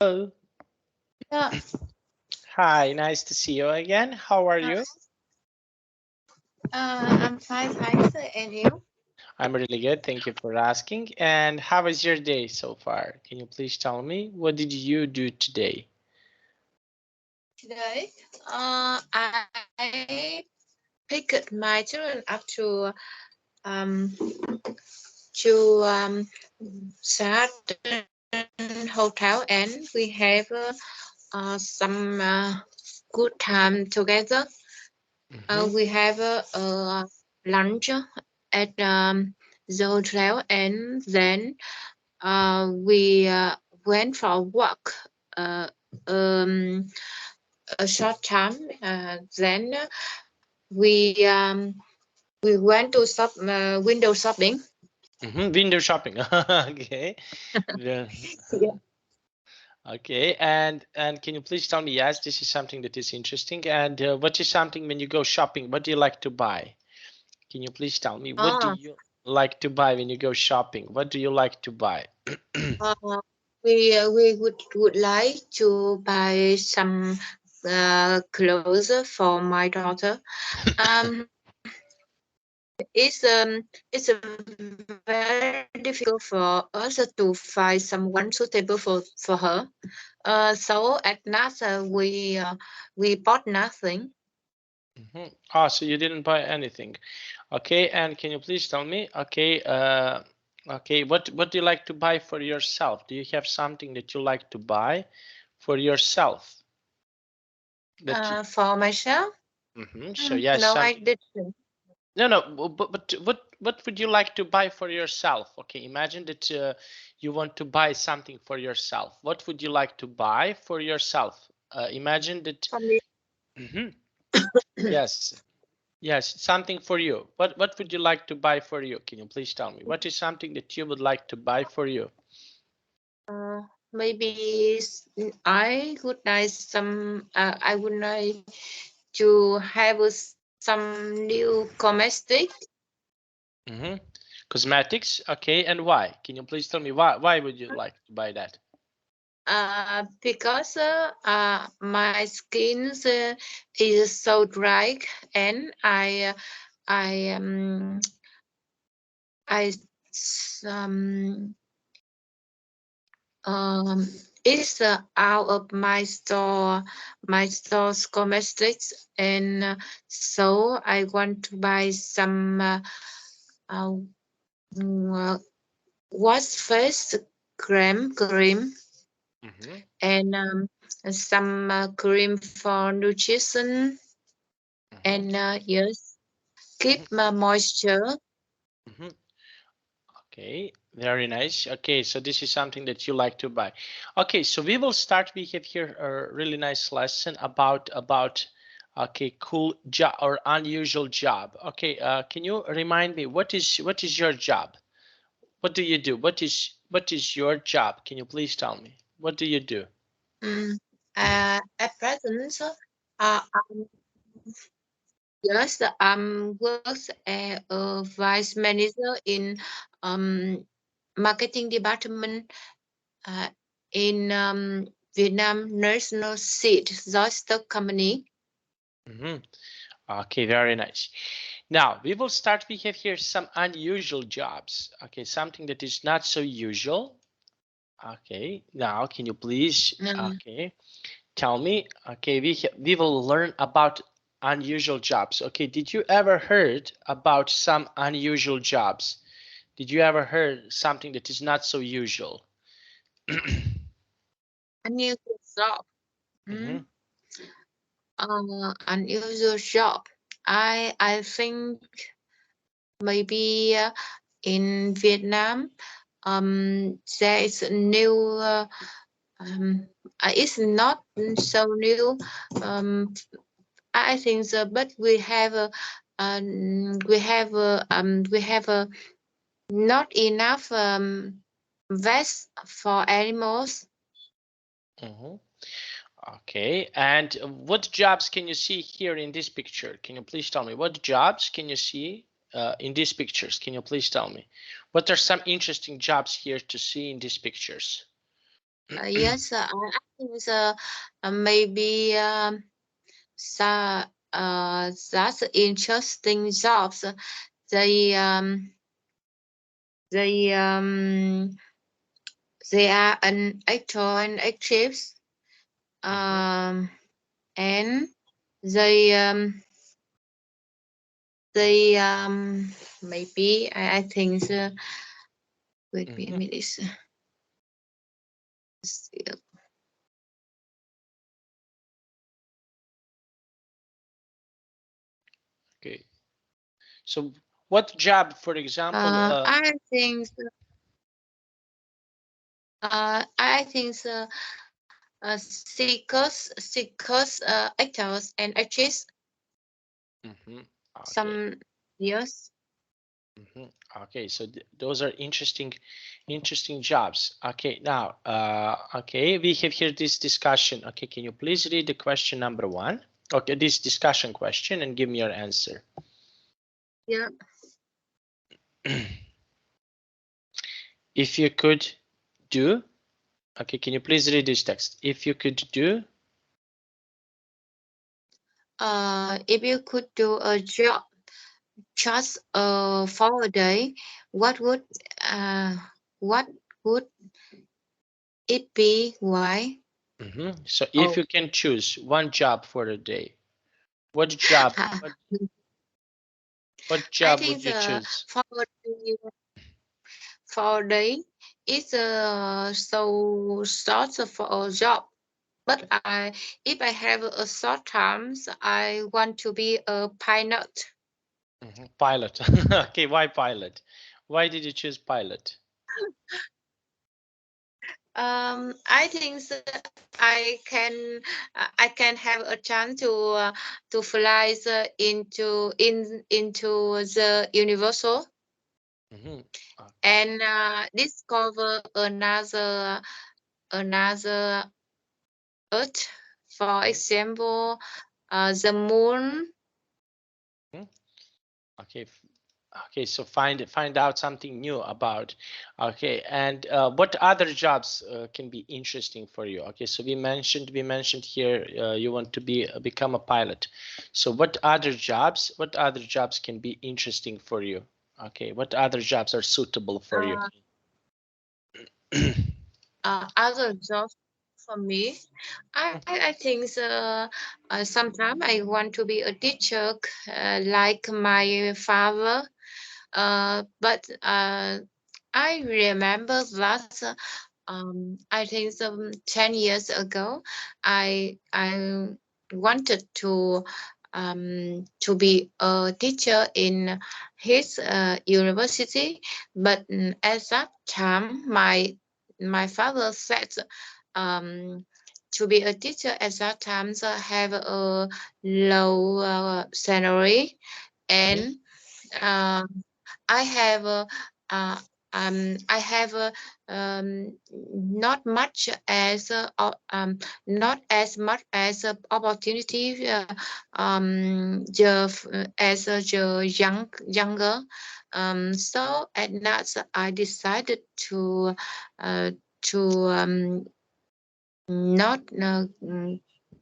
Hello. Yeah, Hi, nice to see you again. How are you? I'm fine, thanks. And you? I'm really good. Thank you for asking. And how was your day so far? Can you please tell me what did you do today? Today, I picked my children up um to certain hotel, and we have some good time together. Mm-hmm. We have lunch at the hotel, and then we went for a walk. Uh, um, a short time. Then we um, we went to window shopping. Mm-hmm. Window shopping. Okay. Yeah. Yeah. Okay. And can you please tell me? Yes, this is something that is interesting. And what is something when you go shopping? What do you like to buy? Can you please tell me? What do Ah, you like to buy when you go shopping? What do you like to buy? uh, we would like to buy some clothes for my daughter. Um, it's very difficult for us to find someone suitable for her. So at last we bought nothing. Mm-hmm. Ah, so you didn't buy anything. Okay, and can you please tell me, okay, okay, what do you like to buy for yourself? Do you have something that you like to buy for yourself? That you, For myself, so yes, no, I something. didn't. No, no, but what would you like to buy for yourself? Okay, imagine that you want to buy something for yourself. What would you like to buy for yourself? Imagine that. For me, Mhm. Yes. Yes, something for you. What would you like to buy for you? Can you please tell me? What is something that you would like to buy for you? uh, maybe I would like some. I would like to have some new cosmetic. Mm-hmm. Cosmetics, okay, and why? Can you please tell me why would you like to buy that? Because my skin is so dry, and I I um um it's out of my store's cosmetics, and so I want to buy some uh, uh, wash face cream, Mm-hmm. and some cream for nutrition, Mm-hmm. and yes, keep Mm-hmm. my moisture. Mm-hmm. Okay, very nice. Okay, so this is something that you like to buy. Okay, so we will start. We have here a really nice lesson about okay, cool job or unusual job. Okay, can you remind me what is your job? What do you do? What is your job? Can you please tell me? What do you do? Mm, at present, yes, works as a vice manager in um, marketing department uh, in Vietnam National Seed Stock Company. Hmm. Okay, very nice. Now we will start. We have here some unusual jobs. Okay, something that is not so usual. Okay, now can you please Mm, okay tell me? Okay, we will learn about unusual jobs. Okay, did you ever heard about some unusual jobs? Did you ever heard something that is not so usual? unusual job. Hmm. Mm, unusual job. I think maybe in Vietnam, there is a new. Um, it's not so new. Um, I think so, but we have a not enough vest for animals. Hmm. Okay, and what jobs can you see here in this picture? Can you please tell me what jobs can you see in these pictures? Can you please tell me what are some interesting jobs here to see in these pictures? Yes, I think maybe so, that's interesting jobs. They um, they um, they are an actor and actress. Mhm, Um, and they they maybe I think wait me a mhm. minute. Okay. So what job, for example, I think seekers actors and actresses mhm, okay. some years. Mhm. Okay, so those are interesting jobs. Okay, now, okay, we have here this discussion. Okay, can you please read the question number one? Okay, this discussion question and give me your answer. Yeah. If you could do, okay, can you please read this text? If you could do, If you could do a job just for a day, what would uh what would it be? Why? so if Oh, you can choose one job for a day, what job, what, what I job would think you choose? for a day is so short for a job. But if I have a short times, I want to be a pilot. Pilot. Okay, why pilot? Why did you choose pilot? I think I can have a chance to fly into the universal Mhm. and discover another Earth. For Okay. example, the moon. Mhm. Okay. Okay. So find out something new about. Okay. And what other jobs can be interesting for you? Okay. So we mentioned here you want to become a pilot. So what other jobs can be interesting for you? Okay. What other jobs are suitable for you? Uh, Other jobs for me. I think sometimes I want to be a teacher like my father. But I remember that I think some 10 years ago, I wanted to be a teacher in his university, but at that time, my father said um, to be a teacher at that time have a low salary Mhm, and uh, I have uh, I have not much as not as much as opportunity as younger. So at that I decided uh, to not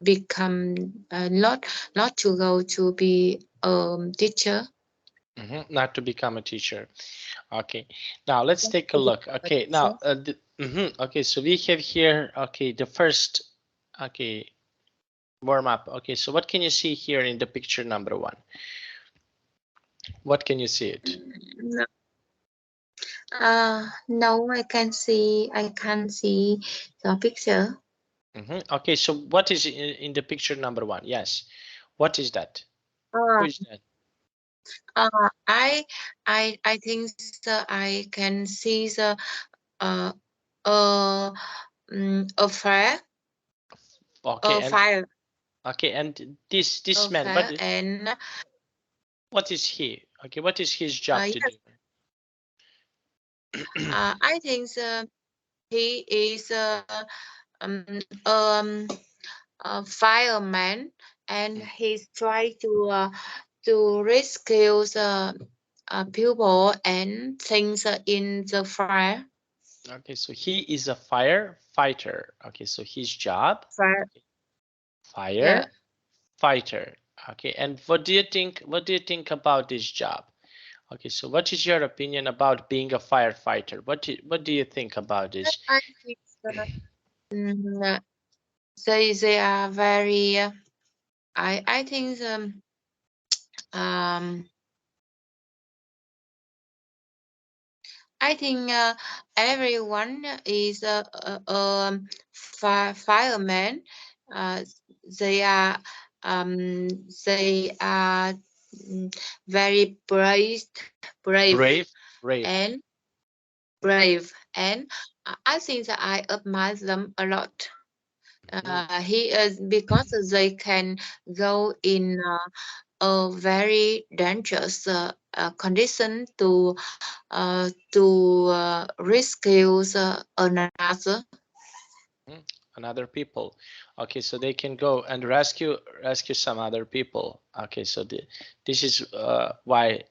become not to go to be teacher. not to become a teacher. Okay, now let's Not take a to look. become a Okay, teacher. now okay, so we have here okay the first okay warm up. Okay, so what can you see here in the picture number one? What can you see it? No, no, I can't see the picture. Okay, so what is in the picture number one? Yes, what is that? Who Uh, is that? uh, I, I think I can see the uh, uh, a fire, Okay, a and fire, okay, and this a man, fire, and what is he? Okay, what is his job to do? yes, I think he is um, um, a fireman, and he's trying to rescue the people and things in the fire. Okay, so he is a firefighter. Okay, so his job, Fire. okay, Yeah. firefighter. Okay, and what do you think? What do you think about this job? Okay, so what is your opinion about being a firefighter? What do you think about this? I think mm, they are very. I think um I think everyone is a fireman. Uh, they are um, they are very brave Brave, brave. and brave, and I think that I admire them a lot. Mhm. He is because they can go in a very dangerous condition to rescue another. Mhm. And other people. Okay, so they can go and rescue some other people. Okay, so this is why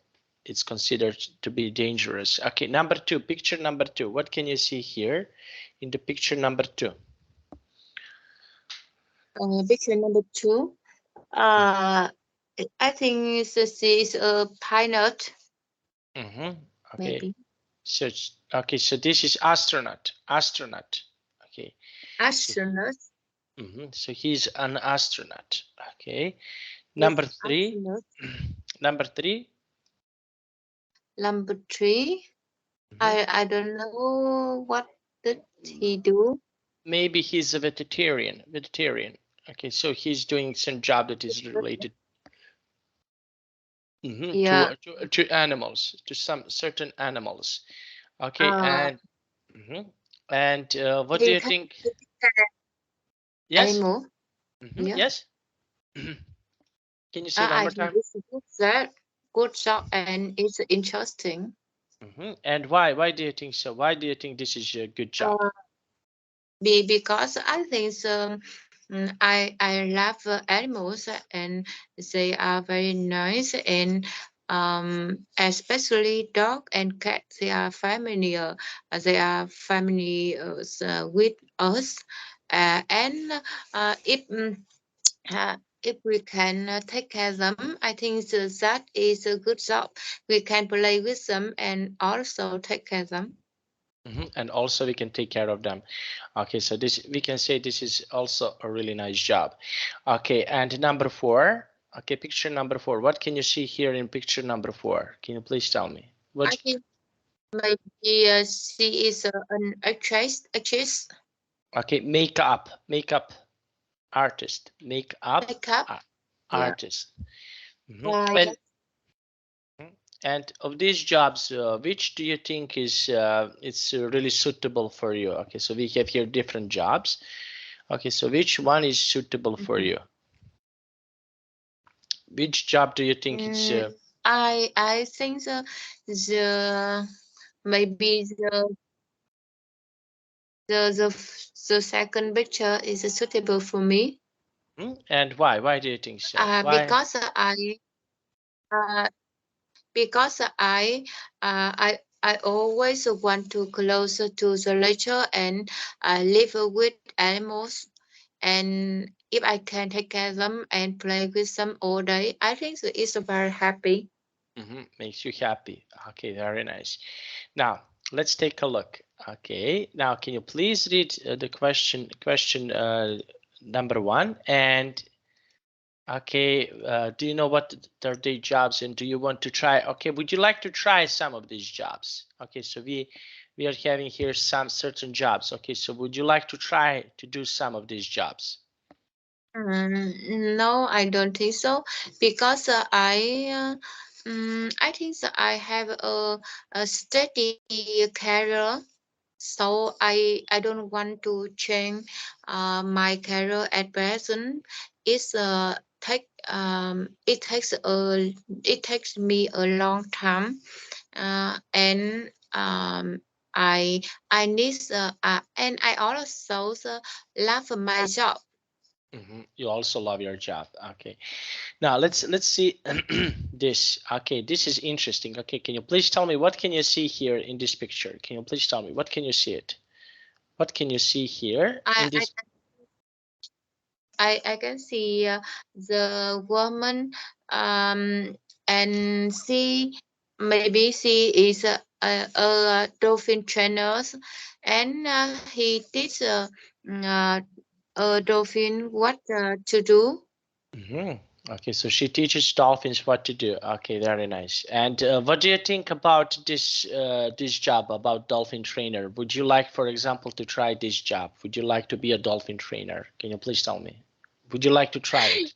it's considered to be dangerous. Okay, number two, picture number two. What can you see here in the picture number two? Picture number two. Uh, I think this is a pilot, Mm-hmm. Okay, maybe so okay, so this is astronaut. Okay, so astronaut. so he's an astronaut. Okay, Yes, number three, astronaut. number three. Number three. Mhm. I don't know what did he do. Maybe he's a vegetarian. Okay, so he's doing some job that is related Yeah. to animals, to some certain animals. Okay, Uh, mhm. And what do he you can think? take Yes. animal. Yeah. Yes. Can you say one I more think time? it's a good job and it's interesting. And why? Why do you think so? Why do you think this is a good job? Uh, because I think I love animals and they are very nice and especially dog and cat they are familiar with us and if we can take care of them, I think that is a good job. We can play with them and also take care of them. And also we can take care of them. Okay, so this we can say this is also a really nice job. Okay, and number four. Okay, picture number four. What can you see here in picture number four? Can you please tell me? I What? think maybe she is an actress, Okay, makeup artist, makeup makeup. Yeah. artist. Mhm. Yeah. And of these jobs, which do you think is it's really suitable for you? Okay, so we have here different jobs. Okay, so which one is suitable for Mhm. you? Which job do you think it's Mm, I think the maybe the second picture is suitable for me. and why? Why do you think so? Uh, Why? because uh, because I always want to closer to the nature and live with animals. And if I can take care of them and play with them all day, I think that it's very happy. Makes you happy. Okay, very nice. Now let's take a look. Okay, now can you please read the question number one and okay, do you know what are their jobs and do you want to try? Okay, would you like to try some of these jobs? Okay, so we are having here some certain jobs. Okay, so would you like to try to do some of these jobs? No, I don't think so because I think that I have a steady career, so I don't want to change my career at present. It takes me a long time, and I need and I also love my job. You also love your job. Okay. Now let's see this. Okay, this is interesting. Okay, can you please tell me what can you see here in this picture? Can you please tell me what can you see it? What can you see here I in I this? I can see the woman, and maybe she is a dolphin trainer, and he teach a dolphin what to do. Mhm. Okay, so she teaches dolphins what to do. Okay, very nice. And what do you think about this job about dolphin trainer? Would you like, for example, to try this job? Would you like to be a dolphin trainer? Can you please tell me? Would you like to try it?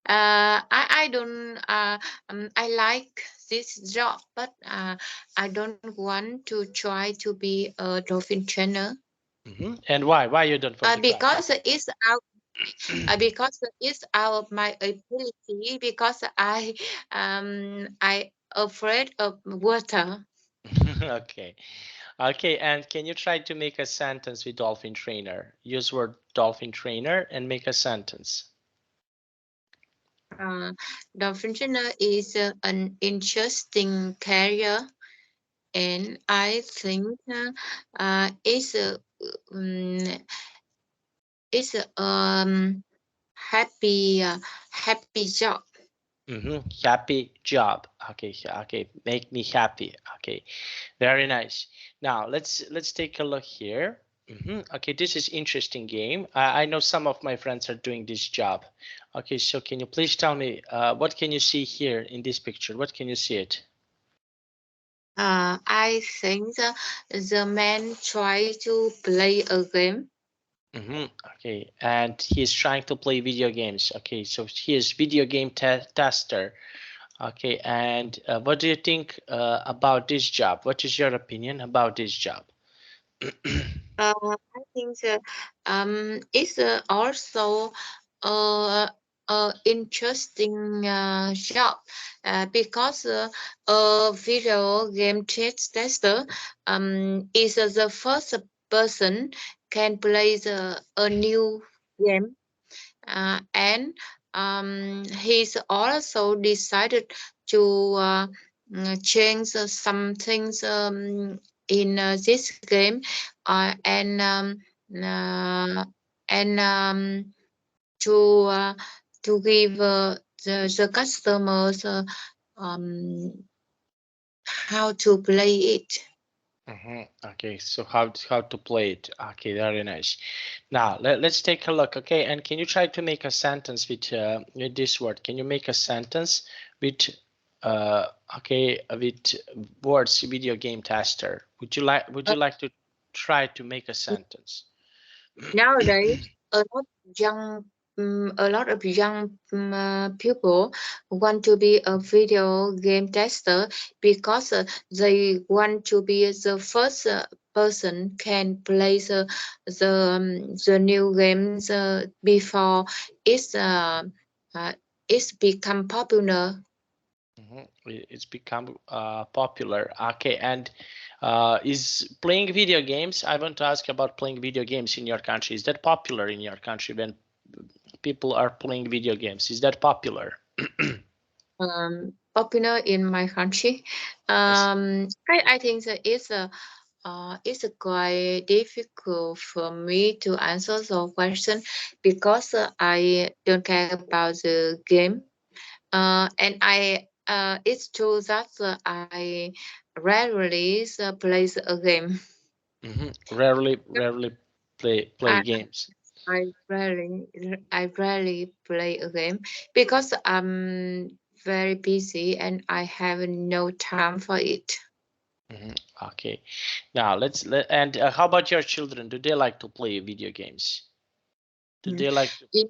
I don't I like this job, but I don't want to try to be a dolphin trainer. And why? Why you don't want to try? Because it's out of my ability, because I afraid of water. Okay. Okay, and can you try to make a sentence with dolphin trainer? Use word dolphin trainer and make a sentence. uh, Dolphin trainer is an interesting career, and I think um, it's a happy happy job. Happy job. Okay, okay, make me happy. Okay, very nice. Now let's take a look here. Okay, this is interesting game. I know some of my friends are doing this job. Okay, so can you please tell me what can you see here in this picture? What can you see it? I think the man try to play a game. Okay, and he is trying to play video games. Okay, so he is video game tester. Okay, and what do you think about this job? What is your opinion about this job? I think it's also uh, interesting job, because a video game tester is the first person can play a new game, and he's also decided to change some things in this game, uh, and to uh, to give the customers um, how to play it. Okay, so how to play it? Okay, very nice. Now let's take a look. Okay, and can you try to make a sentence with this word? Can you make a sentence with uh, okay with words video game tester? Would Uh, you like to try to make a sentence? Nowadays, a lot of young people want to be a video game tester, because they want to be the first person can play the new games before it's uh, uh, it's become popular. It's become popular. Okay, and is playing video games? I want to ask about playing video games in your country. Is that popular in your country when people are playing video games? Is that popular? Popular in my country. Yes. I think that it's quite difficult for me to answer the question, because I don't care about the game. And it's true that I rarely plays a game. Rarely play I, games. I rarely play a game, because I'm very busy and I have no time for it. Mhm. Okay. Now and how about your children? Do they like to play video games? Do Mm. they like to?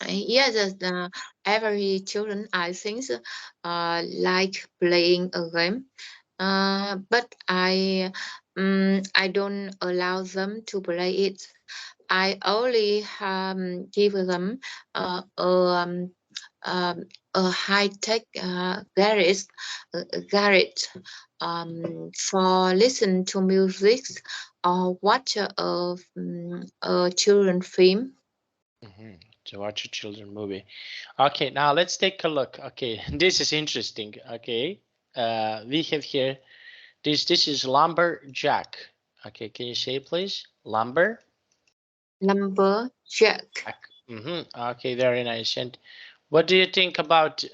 Yes, every children I think like playing a game, but I don't allow them to play it. I only give them um, a high tech garage for listen to music, or watch a children film. To watch a children movie. Okay, now let's take a look. Okay, this is interesting. Okay, we have here this is lumberjack. Okay, can you say please lumber? Lumberjack. Okay, very nice. And what do you think about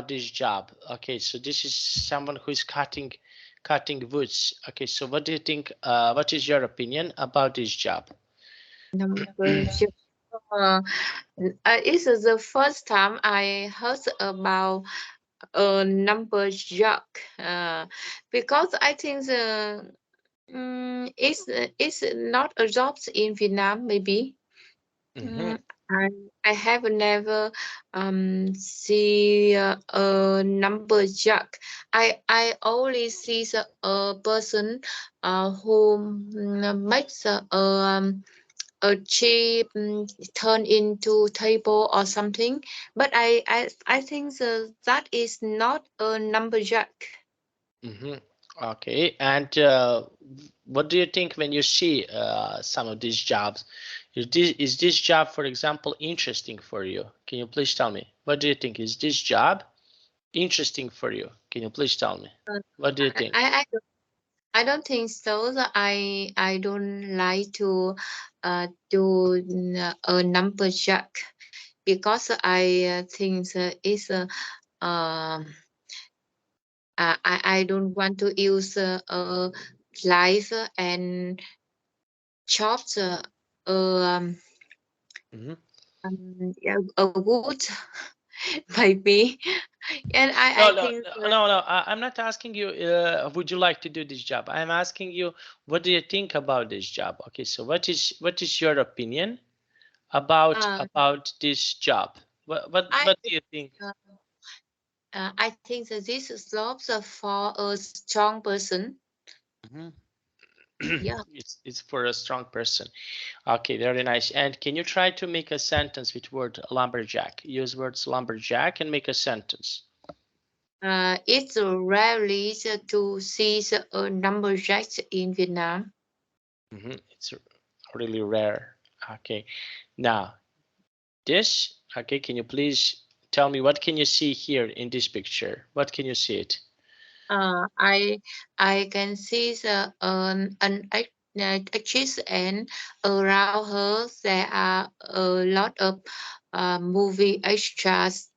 this job? Okay, so this is someone who is cutting woods. Okay, so what do you think? What is your opinion about this job? Lumberjack. Uh, it's the first time I heard about a lumberjack, because I think it's not a job in Vietnam maybe. Mm-hmm, Mm, I I have never see a lumberjack. I only see a person who makes a chip turn into table or something. But I think that is not a lumberjack. mm-hmm. Okay, and what do you think when you see some of these jobs? Is this job, for example, interesting for you? Can you please tell me? What do you think? Is this job interesting for you? Can you please tell me? Uh, What do you I, think? I I don't I don't think so. I don't like to do a lumberjack because I think it's um I don't want to use a knife and chop um, Mm-hmm. yeah, a wood maybe. And I No, no, think no, no, no. I'm not asking you, would you like to do this job? I'm asking you, what do you think about this job? Okay, so what is your opinion uh, about this job? What what I what do you think? uh, I think that this slopes are for a strong person. Mhm. Yeah. It's for a strong person. Okay, very nice. And can you try to make a sentence with word lumberjack? Use words lumberjack and make a sentence. It's rarely to see a lumberjack in Vietnam. It's really rare. Okay, now this. Okay, can you please tell me what can you see here in this picture? What can you see it? Uh, I I can see actress, and around her there are a lot of movie extras.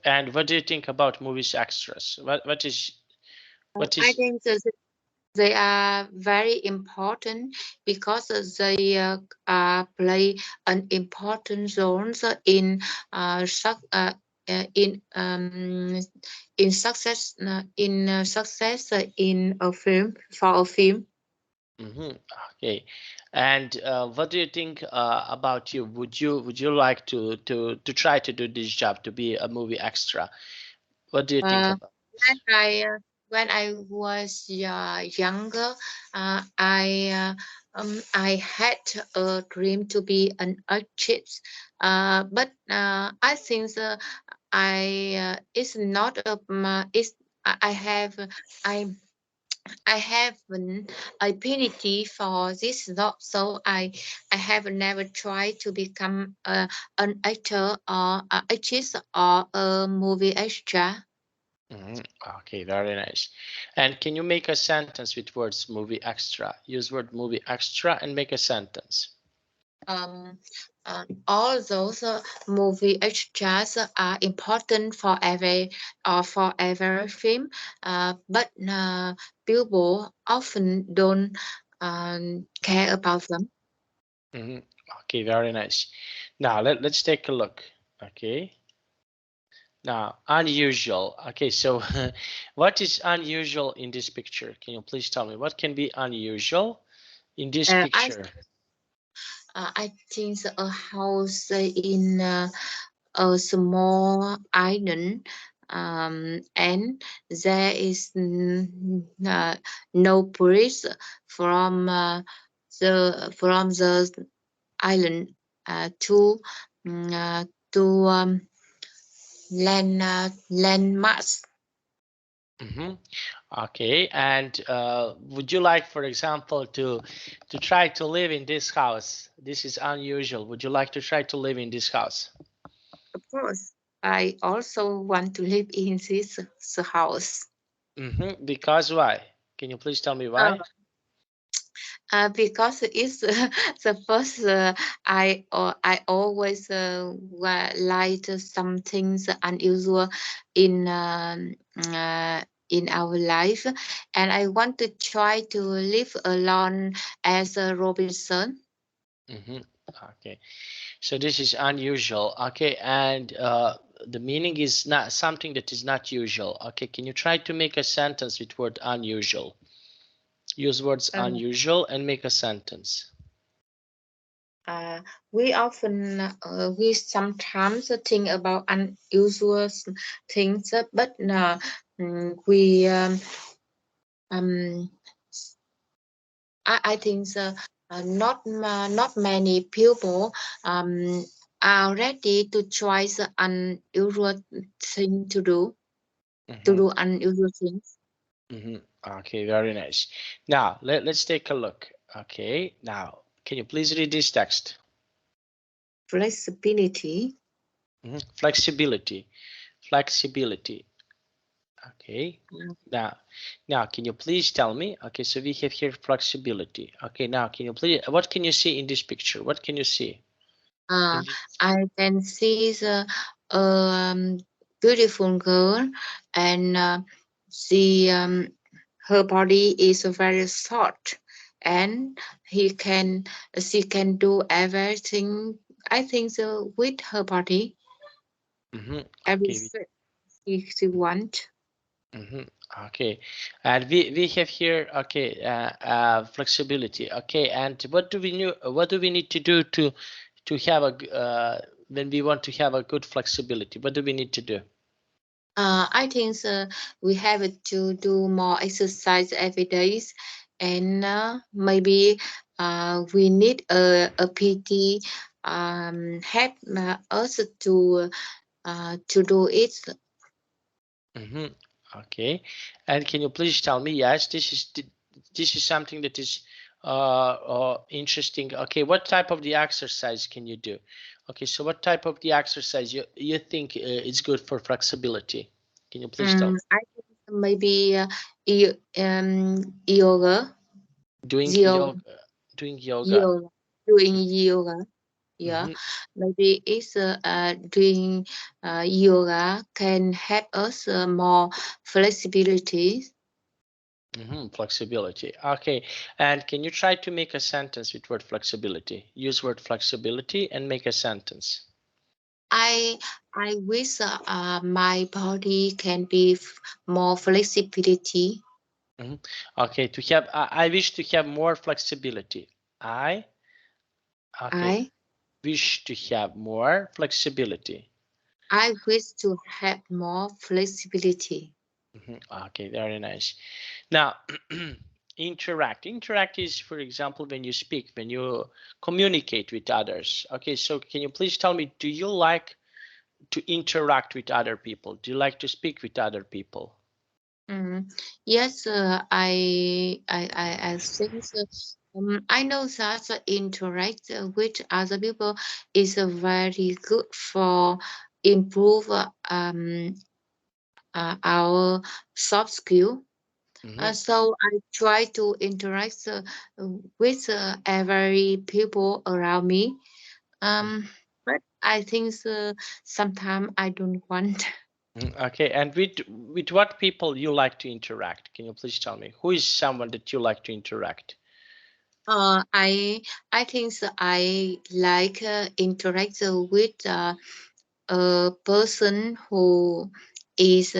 And what do you think about movies extras? What I is think that they are very important because play an important role in uh, suc- uh, uh, in um, success in a film for a film. Mm-hmm. Okay. And what do you think about you? Would you like to try to do this job to be a movie extra? What do you think Uh, about when this? I was younger, I had a dream to be an artist. But I think it's not a it's I have I I have an ability for this job, so I have never tried to become an actor or an actress or a movie extra. Mhm. Okay, very nice. And can you make a sentence with words movie extra? Use word movie extra and make a sentence. Um, all those movie extras are important for every film, but people often don't care about them. hmm Okay, very nice. Now let's take a look. Okay. Now, unusual. Okay, so what is unusual in this picture? Can you please tell me what can be unusual in this Uh, I picture? I think a house in a small island, and there is no breeze from the island to mm, uh, to landmass. hmm Okay, and would you like, for example, to try to live in this house? This is unusual. Would you like to try to live in this house? Of course, I also want to live in this house. Because why? Can you please tell me Uh, why? because it's the first I always like some things unusual in in our life, and I want to try to live alone as a Robinson. hmm Okay, so this is unusual. Okay, and the meaning is not something that is not usual. Okay, can you try to make a sentence with word unusual? Use words Uh, unusual and make a sentence. uh, we sometimes think about unusual things, but we um, I think not many people are ready to try the unusual thing to hmm do unusual things. hmm Okay, very nice. Now let's take a look. Okay, now can you please read this text? Flexibility. Flexibility, flexibility. Okay, Mm, now can you please tell me? Okay, so we have here flexibility. Okay, now can you please? What can you see in this picture? What can you see in Uh, this? I can see the um, beautiful girl, and she her body is very short, and he can she can do everything. I think so with her body, Okay. everything she want. Mm-hmm. Okay, and we have here okay flexibility. Okay, and what do we need to do to have when we want to have a good flexibility? What do we need to do? I think we have to do more exercise every day, and maybe we need a PT help us to do it. Mm-hmm. Okay, and can you please tell me? Yes, this is something that is interesting. Okay, what type of the exercise can you do? Okay, so what type of the exercise you think is good for flexibility? Can you please tell me? I think maybe yoga, Doing yoga, yoga, doing yoga. yoga, doing yoga. Yeah, Mm-hmm, maybe it's doing yoga can help us more flexibility. flexibility. Okay, and can you try to make a sentence with word flexibility? Use word flexibility and make a sentence. I I wish my body can be more flexibility. Mhm. Okay, to have, I wish to have more flexibility. I, okay, I wish to have more flexibility. I wish to have more flexibility. Okay, very nice. Now, interact. Interact is, for example, when you speak, when you communicate with others. Okay, so can you please tell me, do you like to interact with other people? Do you like to speak with other people? Mm. Yes, I think so. I know that interact with other people is very good for improve our soft skill. Mm-hmm. So I try to interact with every people around me. But I think sometimes I don't want. Okay, and with what people you like to interact? Can you please tell me who is someone that you like to interact? I think I like interact with a person who is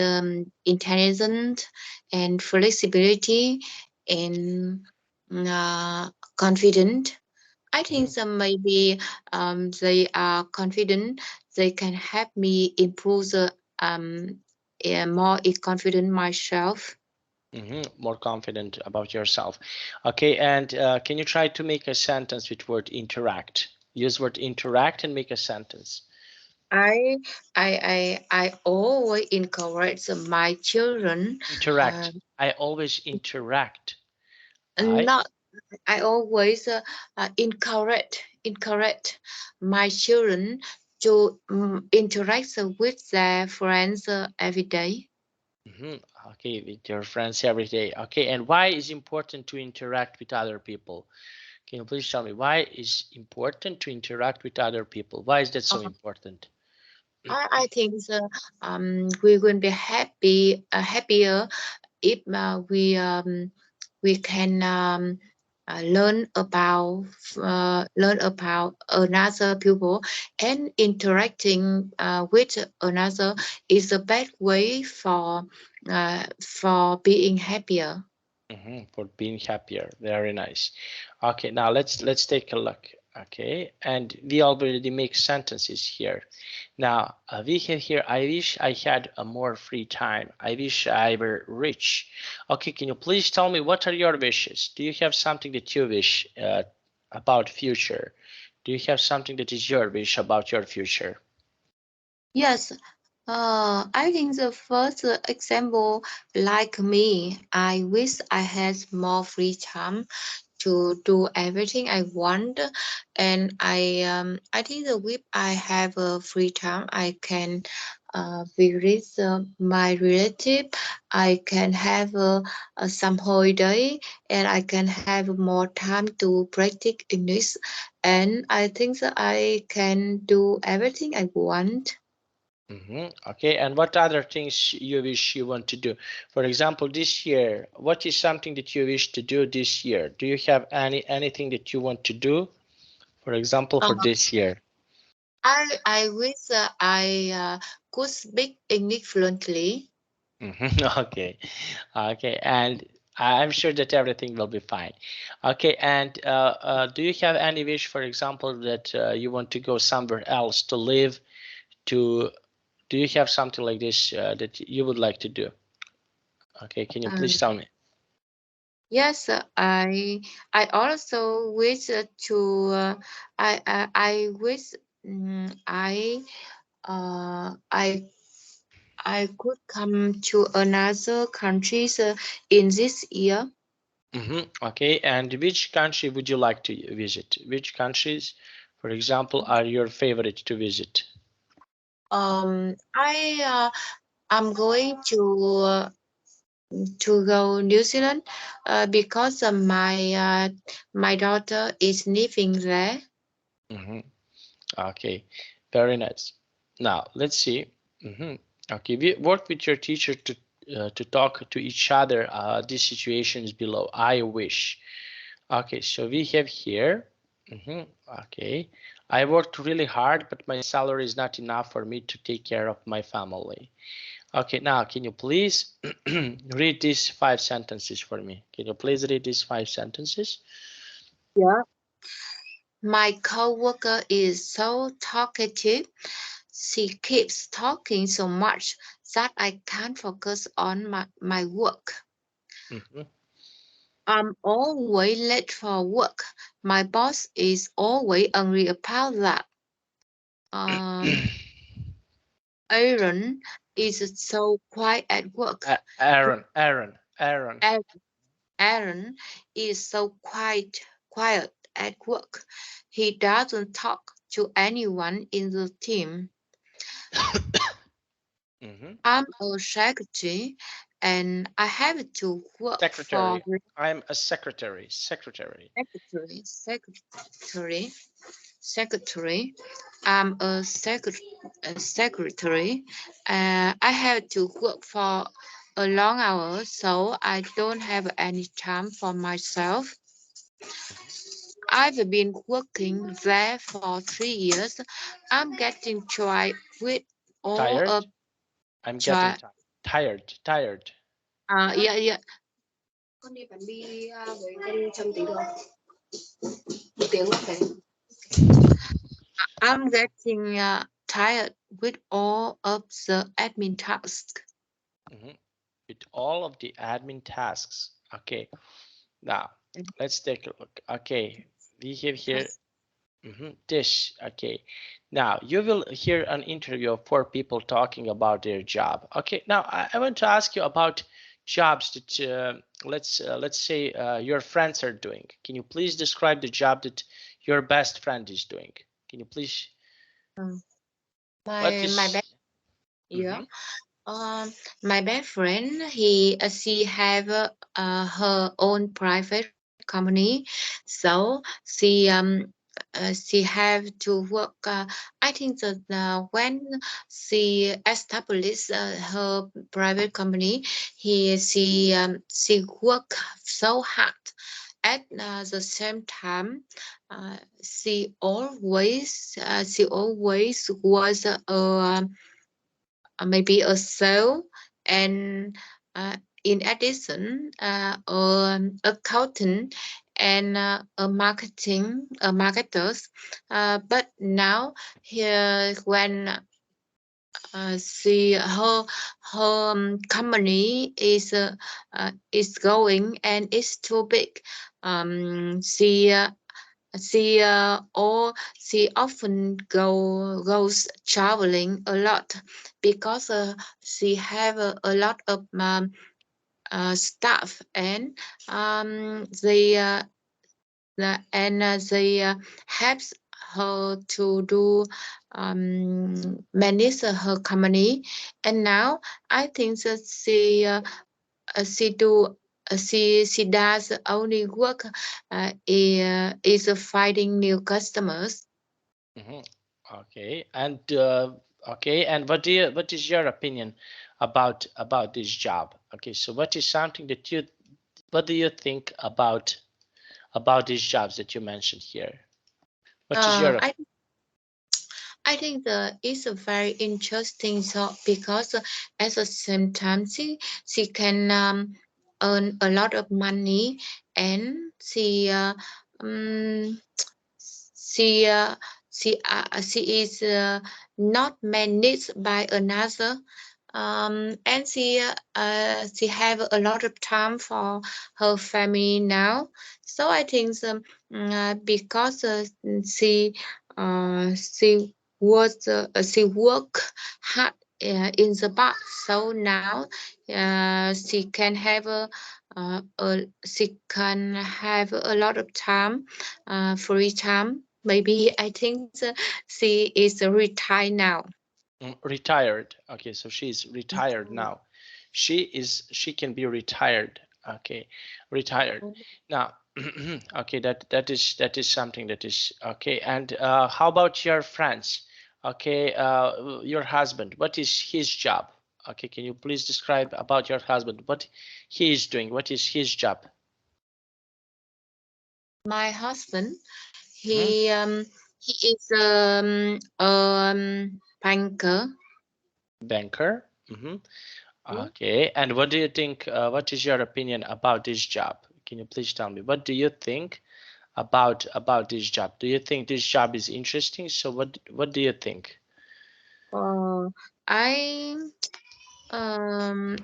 intelligent and flexibility and confident. I think hmm so maybe they are confident. They can help me improve the more confident myself. More confident about yourself. Okay, and can you try to make a sentence with word interact? Use word interact and make a sentence. I I always encourage my children. Uh, Interact. I always interact. I. Not I always encourage my children to interact with their friends every day. Mhm. Okay, with your friends every day. Okay, and why is important to interact with other people? Can you please tell me why is important to interact with other people? Why is that so important? I think we will be happier if we can learn about another people, and interacting with another is the best way for being happier. For being happier. Very nice. Okay, now let's take a look. Okay, and we already make sentences here. Now we have here. I wish I had a more free time. I wish I were rich. Okay, can you please tell me what are your wishes? Do you have something that you wish about future? Do you have something that is your wish about your future? Yes, I think the first example, like me, I wish I had more free time to do everything I want, and I think that if I have a free time, I can visit my relative. I can have some holiday, and I can have more time to practice English, and I think that I can do everything I want. Okay, and what other things you wish you want to do? For example, this year, what is something that you wish to do this year? Do you have anything that you want to do, for example, for this year? I wish I could speak English fluently. Okay, okay, and I'm sure that everything will be fine. Okay, and do you have any wish, for example, that you want to go somewhere else to live? To Do you have something like this that you would like to do? Okay, can you Um, please tell me? yes, I also wish to I wish I could come to another countries in this year. Okay, and which country would you like to visit? Which countries, for example, are your favorite to visit? I'm going to go New Zealand because my daughter is living there. hmm Okay, very nice. Now let's see. hmm Okay, we work with your teacher to talk to each other. These situations below. I wish. Okay, so we have here. hmm Okay, I worked really hard, but my salary is not enough for me to take care of my family. Okay, now can you please read these five sentences for me? Can you please read these five sentences? Yeah. My coworker is so talkative. She keeps talking so much that I can't focus on my work. Mhm. I'm always late for work. My boss is always angry about that. Um, Aaron is so quiet at work. Aaron. Aaron Aaron is so quiet at work. He doesn't talk to anyone in the team. Mhm. I'm a secretary, and I have to work for Secretary. I'm a secretary. Secretary. secretary, secretary, secretary. I'm a secretary. I have to work for a long hour, so I don't have any time for myself. Mhm. I've been working there for 3 years. I'm getting tired with all Tired. of I'm getting try. tired. Tired. Tired. Yeah, yeah. Con đi bạn đi với con Trâm tí được không? Một tiếng là phải. I'm getting tired with all of the admin tasks. Mhm. With all of the admin tasks. Okay. Now let's take a look. Okay. We have here. This, okay. Now you will hear an interview of four people talking about their job. Okay. Now I want to ask you about jobs that let's say your friends are doing. Can you please describe the job that your best friend is doing? Can you please? Um, What my is? best, yeah. Mm-hmm, My best friend, she have her own private company, so she have to work. I think that when she established her private company, she work so hard. At the same time, she always was maybe a sale, and in addition accountant and a marketers, but now here when her company is going and it's too big, she or she often goes traveling a lot because she have a lot of staff, and they helps her to do manage her company. And now I think that she do she does only work is finding new customers. mm-hmm. Okay. And okay. And what is your opinion about this job? Okay. So what is something that you what do you think about these jobs that you mentioned here? What is your I think it's a very interesting job because at the same time she can earn a lot of money, and um, she she is not managed by another, and she have a lot of time for her family now. So I think because she work hard in the past, so now she can have she can have a lot of time, free time. Maybe I think she is retired now. retired? Okay, so she's retired now. She can be retired. Okay, retired. Now, okay, that is something that is okay. And how about your friends? Okay, your husband. What is his job? Okay, can you please describe about your husband? What he is doing? What is his job? My husband, Mhm. he is banker. Banker. Okay, and what do you think? What is your opinion about this job? Can you please tell me? What do you think about this job? Do you think this job is interesting? So what do you think? Uh, I on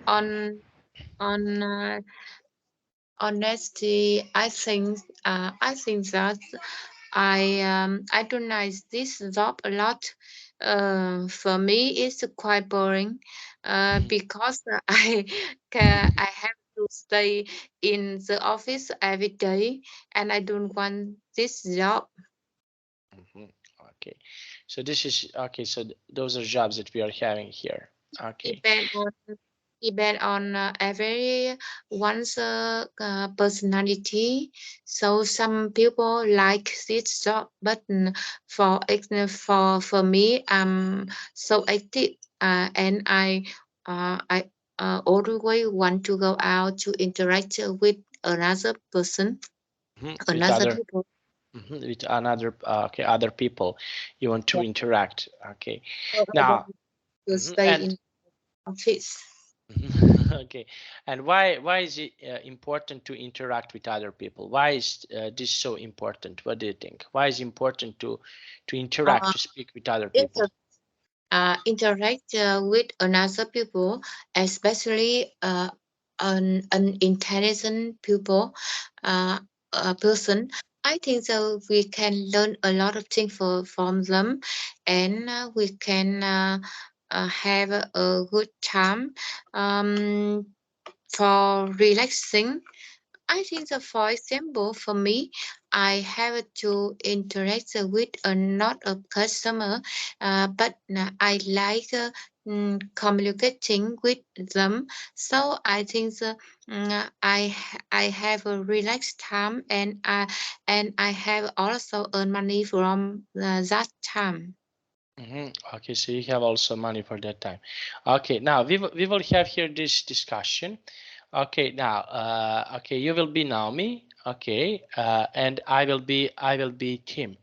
honesty, I think that I don't like this job a lot. For me, it's quite boring. Because I have to stay in the office every day, and I don't want this job. Mhm. Okay, so this is okay. So those are jobs that we are having here. Okay. Depend on every one's personality. So some people like this job, but for me, I'm so active, and I always want to go out to interact with another person, With another other people. with another okay other people, you want to Yeah. interact. Okay, So I don't now to stay and in office. okay, and why is it important to interact with other people? Why is this so important? What do you think? Why is it important to interact, Uh, to speak with other it's people? interact with another people, especially an intelligent people, uh, person. I think so. We can learn a lot of things from them, and we can have a good time for relaxing. I think that, for example, for me, I have to interact with a lot of customer, but I like communicating with them. So I think that, I have a relaxed time, and I have also earned money from that time. Okay, so you have also money for that time. Okay, now we will have here this discussion. Okay, now okay, you will be Naomi. Okay, and I will be Tim.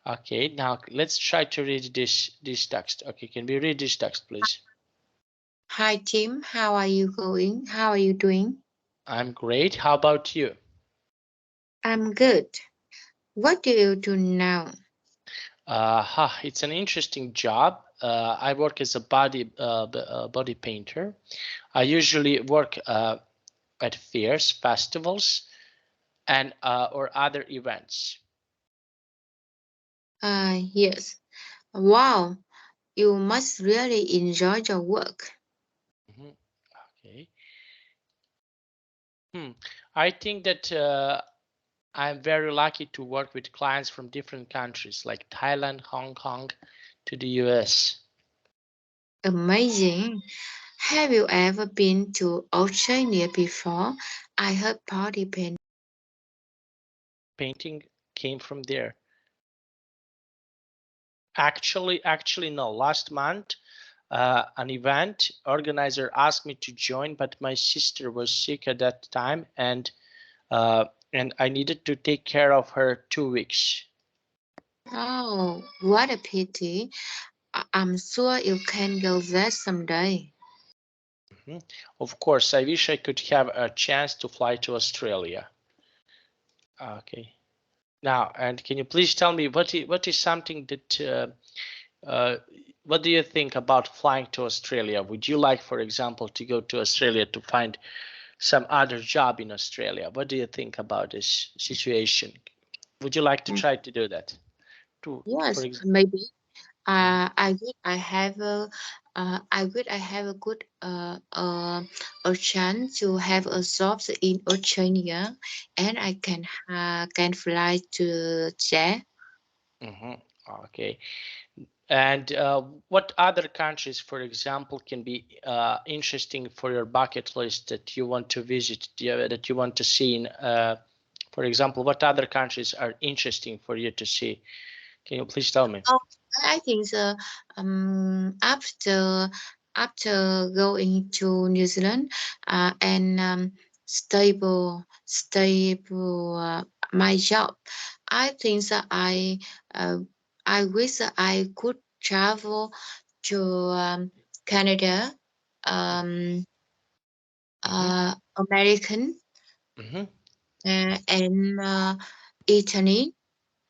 Okay, now let's try to read this text. Okay, can we read this text, please? Hi Tim, how are you going? How are you doing? I'm great. How about you? I'm good. What do you do now? It's an interesting job. I work as a body painter. I usually work at fairs, festivals, and or other events. Yes. Wow, you must really enjoy your work. Mhm. Okay. Hmm. I think that I'm very lucky to work with clients from different countries like Thailand, Hong Kong, to the US. Amazing. Have you ever been to Australia before? I heard party paint. Painting came from there. Actually, no. Last month, an event organizer asked me to join, but my sister was sick at that time, and I needed to take care of her 2 weeks. Oh, what a pity. I'm sure you can go there someday. Mhm. Of course, I wish I could have a chance to fly to Australia. Okay. Now, and can you please tell me what is something that what do you think about flying to Australia? Would you like, for example, to go to Australia to find some other job in Australia? What do you think about this situation? Would you like to Mm, try to do that? For yes, example. maybe. I would. I would. I have a good a chance to have a job in Australia, and I can fly to there. Okay. And what other countries, for example, can be interesting for your bucket list that you want to visit, that you want to see in, for example, what other countries are interesting for you to see? Can you please tell me? Oh, I think so. After going to New Zealand, and stable my job, I think that uh, I wish that I could travel to Canada, um, Hmm. American, Hmm. and Italy.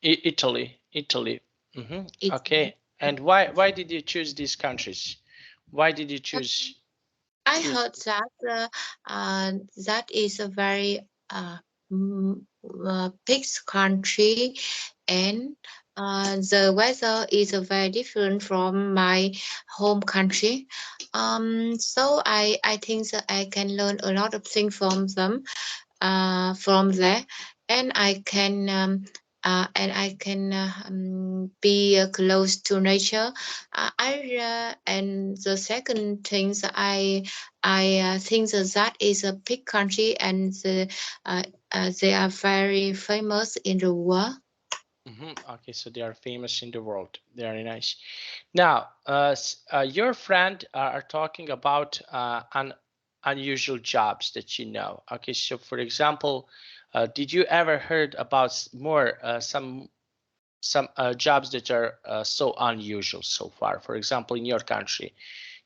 Italy. Hmm. Italy. Okay. And why did you choose these countries? Why did you I choose? heard that that is a very mm, big country, and the weather is very different from my home country. So I think that I can learn a lot of things from them, from there, and I can be close to nature. And the second things I think that that is a big country, and uh, they are very famous in the world. Okay, so they are famous in the world. Very nice. Now, your friend are talking about unusual jobs that you know. Okay, so for example, did you ever heard about more some jobs that are so unusual so far? For example, in your country,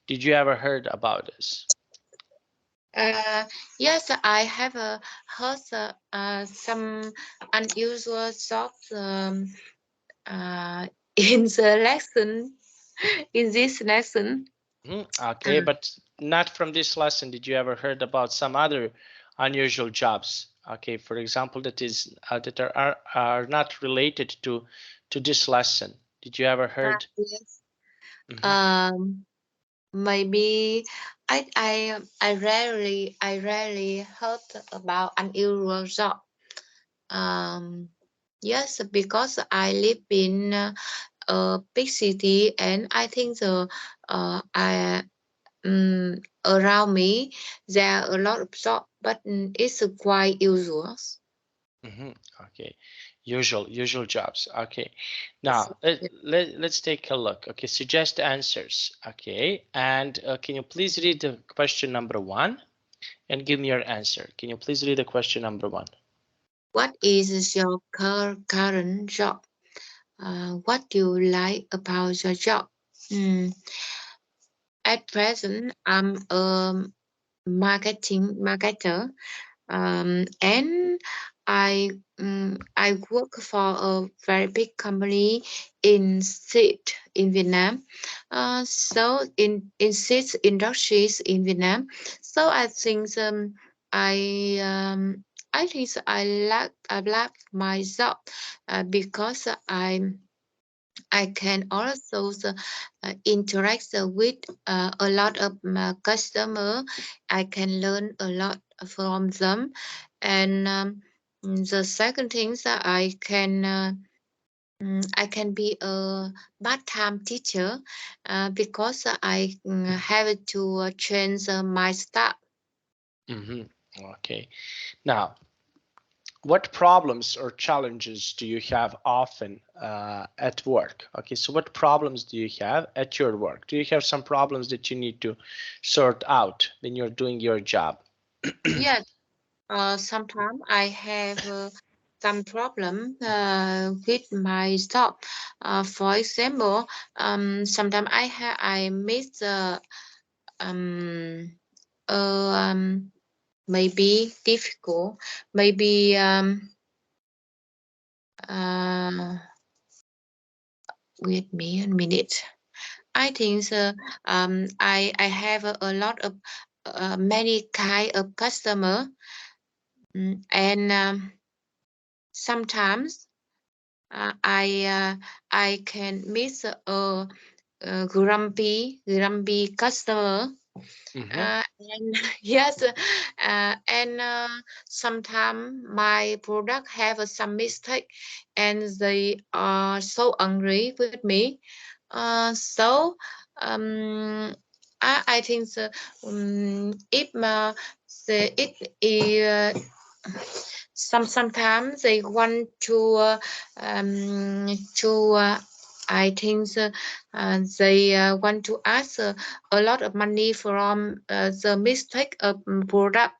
did you ever heard about this? Uh, yes, I have heard some unusual jobs in the lesson in this lesson. Okay, but not from this lesson. Did you ever heard about some other unusual jobs? Okay, for example, that are not related to this lesson. Did you ever heard? Yes. Mhm, Um, maybe I rarely heard about unusual job. Um, yes, because I live in a big city, and I think I around me there are a lot of jobs, but it's quite usual. mhm. Okay, usual jobs. Okay, Yes. now let's take a look. Okay, suggest answers. Okay, and can you please read the question number one and give me your answer? Can you please read the question number one? What is your current job? What do you like about your job? Mm, at present, I'm a marketer, and I work for a very big company in seed in Vietnam. So in seed industries in Vietnam. So I um, I think I like my job because I can also interact with a lot of customer. I can learn a lot from them, and the second thing is that I can be a part-time teacher because I have to change my staff. Mm-hmm. Okay. Now, what problems or challenges do you have often at work? Okay, so what problems do you have at your work? Do you have some problems that you need to sort out when you're doing your job? Yes, sometimes I have some problem with my job. For example, sometimes I miss the um, maybe difficult, maybe uh, wait me a minute. I think I have a lot of many kind of customer, and sometimes I can miss a grumpy customer. Mm-hmm. And yes, and sometimes my product have some mistake, and they are so angry with me. So I think if sometimes they want to I think they want to ask a lot of money from the mistake of product.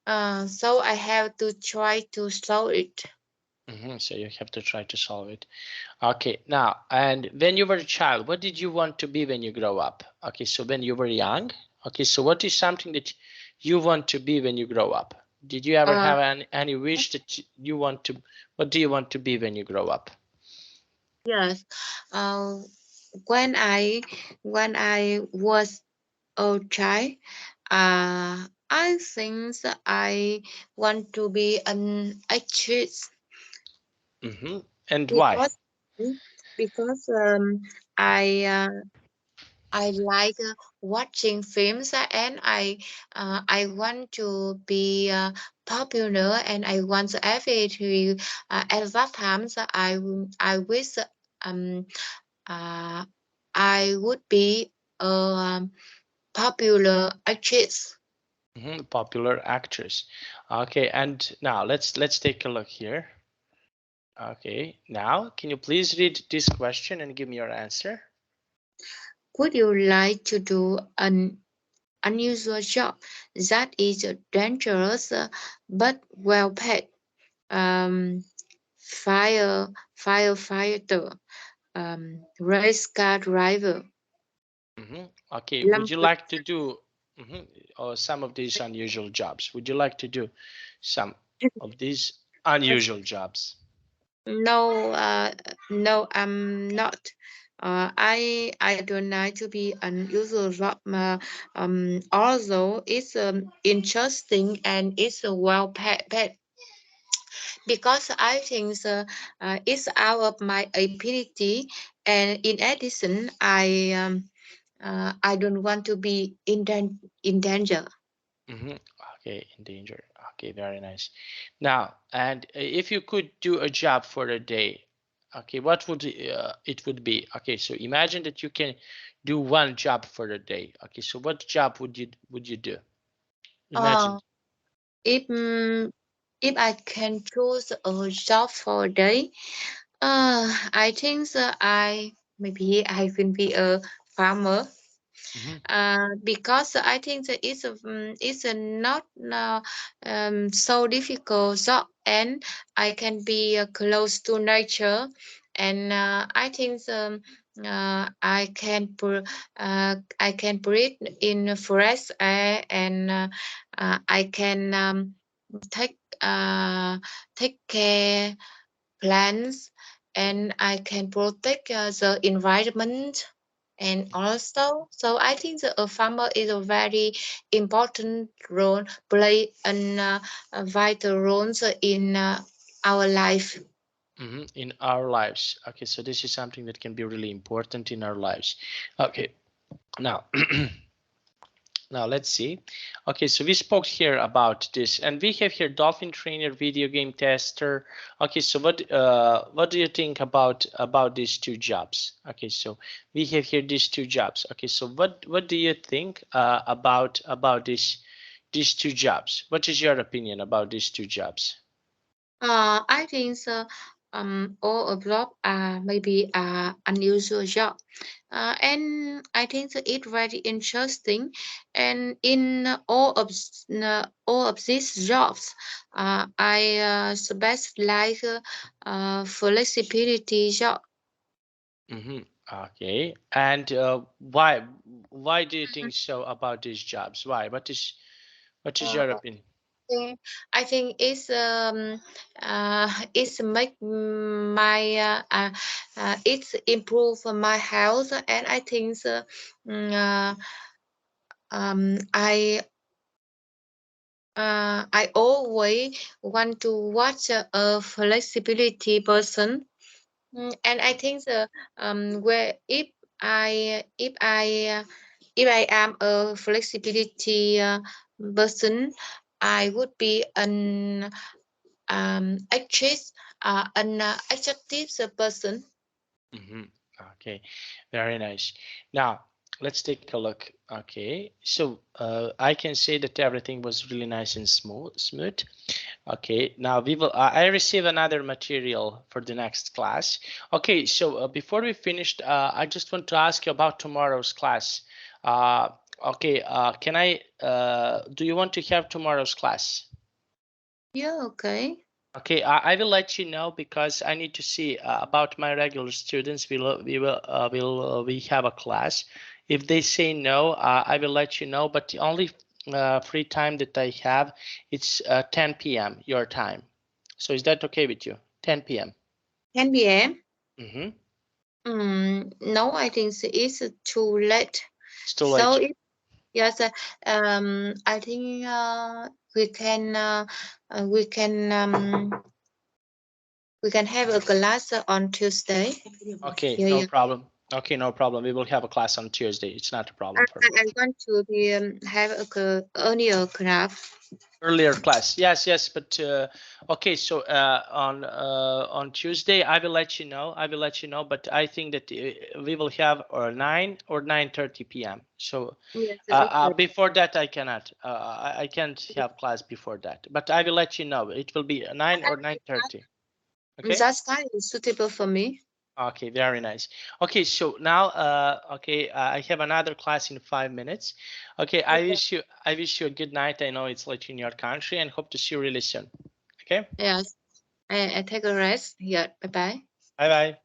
So I have to try to solve it. Mm-hmm. So you have to try to solve it. Okay, now, and when you were a child, what did you want to be when you grow up? Okay, so when you were young, okay, so what is something that you want to be when you grow up? Did you ever Uh, have any wish that you want to, what do you want to be when you grow up? yes. Uh, when I was a child, I think that I want to be an actress Mm-hmm. And why? because because I uh, I like watching films, and I want to be popular, and I want every at that time so I wish um uh, I would be a popular actress. Mm-hmm. Popular actress. Okay, and now let's take a look here. Okay, now can you please read this question and give me your answer? Would you like to do an unusual job that is dangerous but well paid? Um, firefighter, race car driver, Mm-hmm. Okay, would you lumber. like to do some of these unusual jobs? Would you like to do some of these unusual jobs? No, no, I'm not. I don't like to be unusual job. Although it's interesting and it's well paid. because I think it's out of my ability, and in addition, I don't want to be in danger. Mm-hmm. Okay, in danger. Okay, very nice. Now, and if you could do a job for a day, okay, what would it would be? Okay, so imagine that you can do one job for a day. Okay, so what job would you do? Imagine. Uh, if mm, if I can choose a job for a day, I think I maybe I will be a farmer. Mm-hmm. Because I think that it's a not so difficult job, and I can be close to nature, and I think I can breathe in fresh air, and I can take take care plants, and I can protect the environment. And also, so I think that a farmer is a very important role, play a vital role in our life. Mm-hmm. In our lives. Okay, so this is something that can be really important in our lives. Okay, now. Now let's see. Okay, so we spoke here about this, and we have here dolphin trainer, video game tester. Okay, so what do you think about these two jobs? Okay, so we have here these two jobs. Okay, so what do you think about these two jobs? What is your opinion about these two jobs? I think all abroad maybe unusual job, and I think that it's very interesting. And in all of these jobs, I best like flexibility job. Mm-hmm. Okay, and why do you think so about these jobs? Why? What is Uh, your opinion? I think it's make it's improve my health, and I think mm, uh, um, I I always want to watch a flexibility person. And I think where if I am a flexibility person, I would be an actress, an attractive person. Mm-hmm. Okay, very nice. Now let's take a look. Okay, so I can say that everything was really nice and smooth. Okay, now we will. I receive another material for the next class. Okay, so before we finished, I just want to ask you about tomorrow's class. Uh, okay, can I? Do you want to have tomorrow's class? Yeah, okay. Okay, I will let you know because I need to see about my regular students. We have a class. If they say no, I will let you know. But the only free time that I have, it's 10 p.m. your time. So is that okay with you? 10 p.m. 10 p.m. Mm-hmm. No, I think it's too late. It's too So late. it, yes, I think we can we can have a class on Tuesday. Okay, Yeah, no yeah. problem. Okay, no problem. We will have a class on Tuesday. It's not a problem for me. I want to be have a earlier class. Earlier class, yes, yes, but okay. So on Tuesday, I will let you know. I will let you know, but I think that we will have 9 or 9:30 p.m. So Yes, okay. before that, I cannot. I can't have class before that. But I will let you know. It will be 9 or 9:30. Okay. That time is suitable for me. Okay, very nice. Okay, so now, okay, I have another class in 5 minutes. Okay, Okay. I wish you a good night. I know it's late in your country, and hope to see you really soon. Okay, Yes, I take a rest. Yeah, bye bye. bye bye.